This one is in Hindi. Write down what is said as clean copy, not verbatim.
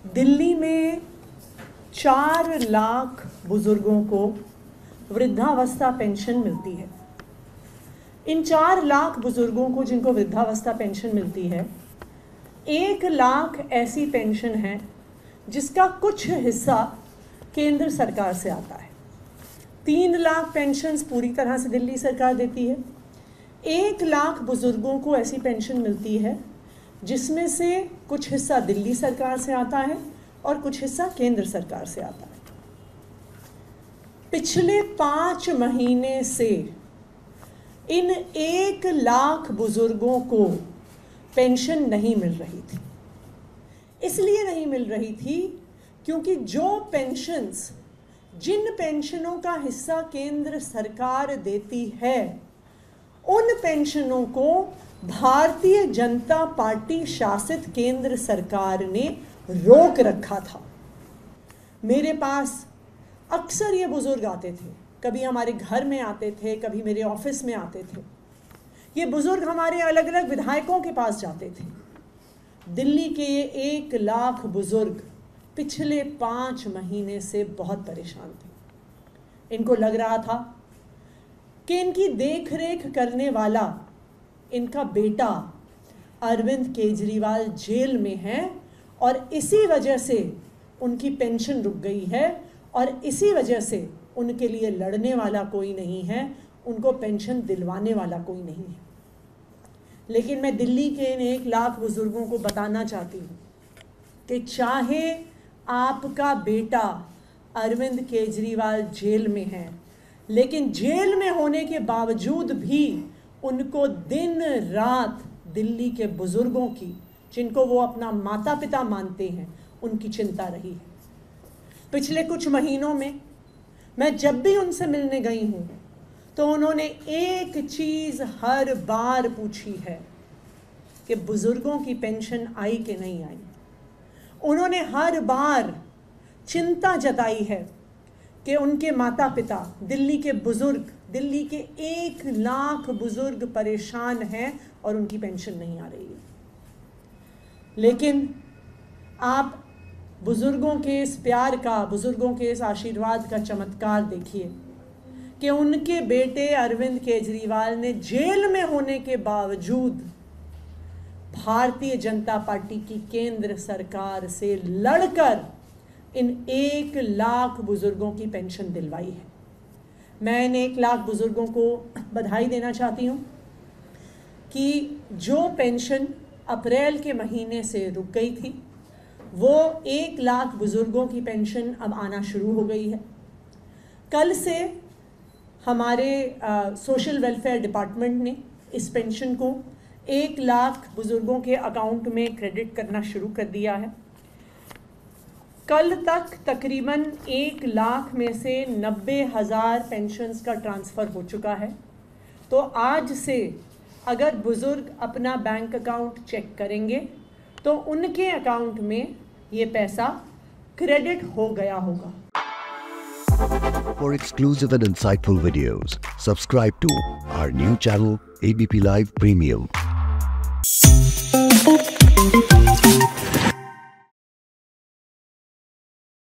दिल्ली में 4 लाख बुजुर्गों को वृद्धावस्था पेंशन मिलती है। इन 4 लाख बुजुर्गों को जिनको वृद्धावस्था पेंशन मिलती है, 1 लाख ऐसी पेंशन है जिसका कुछ हिस्सा केंद्र सरकार से आता है। 3 लाख पेंशन्स पूरी तरह से दिल्ली सरकार देती है। 1 लाख बुजुर्गों को ऐसी पेंशन मिलती है जिसमें से कुछ हिस्सा दिल्ली सरकार से आता है और कुछ हिस्सा केंद्र सरकार से आता है। पिछले 5 महीने से इन 1 लाख बुजुर्गों को पेंशन नहीं मिल रही थी। इसलिए नहीं मिल रही थी क्योंकि जिन पेंशनों का हिस्सा केंद्र सरकार देती है, उन पेंशनों को भारतीय जनता पार्टी शासित केंद्र सरकार ने रोक रखा था। मेरे पास अक्सर ये बुजुर्ग आते थे, कभी हमारे घर में आते थे, कभी मेरे ऑफिस में आते थे। ये बुजुर्ग हमारे अलग अलग विधायकों के पास जाते थे। दिल्ली के ये 1 लाख बुजुर्ग पिछले 5 महीने से बहुत परेशान थे। इनको लग रहा था कि इनकी देख रेख करने वाला इनका बेटा अरविंद केजरीवाल जेल में है और इसी वजह से उनकी पेंशन रुक गई है और इसी वजह से उनके लिए लड़ने वाला कोई नहीं है, उनको पेंशन दिलवाने वाला कोई नहीं है। लेकिन मैं दिल्ली के इन 1 लाख बुजुर्गों को बताना चाहती हूँ कि चाहे आपका बेटा अरविंद केजरीवाल जेल में है, लेकिन जेल में होने के बावजूद भी उनको दिन रात दिल्ली के बुजुर्गों की, जिनको वो अपना माता पिता मानते हैं, उनकी चिंता रही है। पिछले कुछ महीनों में मैं जब भी उनसे मिलने गई हूँ तो उन्होंने एक चीज़ हर बार पूछी है कि बुजुर्गों की पेंशन आई कि नहीं आई। उन्होंने हर बार चिंता जताई है कि उनके माता पिता, दिल्ली के बुजुर्ग, दिल्ली के 1 लाख बुजुर्ग परेशान हैं और उनकी पेंशन नहीं आ रही है। लेकिन आप बुजुर्गों के इस प्यार का, बुजुर्गों के इस आशीर्वाद का चमत्कार देखिए कि उनके बेटे अरविंद केजरीवाल ने जेल में होने के बावजूद भारतीय जनता पार्टी की केंद्र सरकार से लड़कर इन 1 लाख बुजुर्गों की पेंशन दिलवाई है। मैं इन 1 लाख बुजुर्गों को बधाई देना चाहती हूँ कि जो पेंशन अप्रैल के महीने से रुक गई थी, वो 1 लाख बुजुर्गों की पेंशन अब आना शुरू हो गई है। कल से हमारे सोशल वेलफेयर डिपार्टमेंट ने इस पेंशन को 1 लाख बुजुर्गों के अकाउंट में क्रेडिट करना शुरू कर दिया है। कल तक तकरीबन 1 लाख में से 90,000 पेंशन्स का ट्रांसफ़र हो चुका है। तो आज से अगर बुज़ुर्ग अपना बैंक अकाउंट चेक करेंगे तो उनके अकाउंट में ये पैसा क्रेडिट हो गया होगा। For exclusive and insightful videos, subscribe to our new channel ABP Live Premium.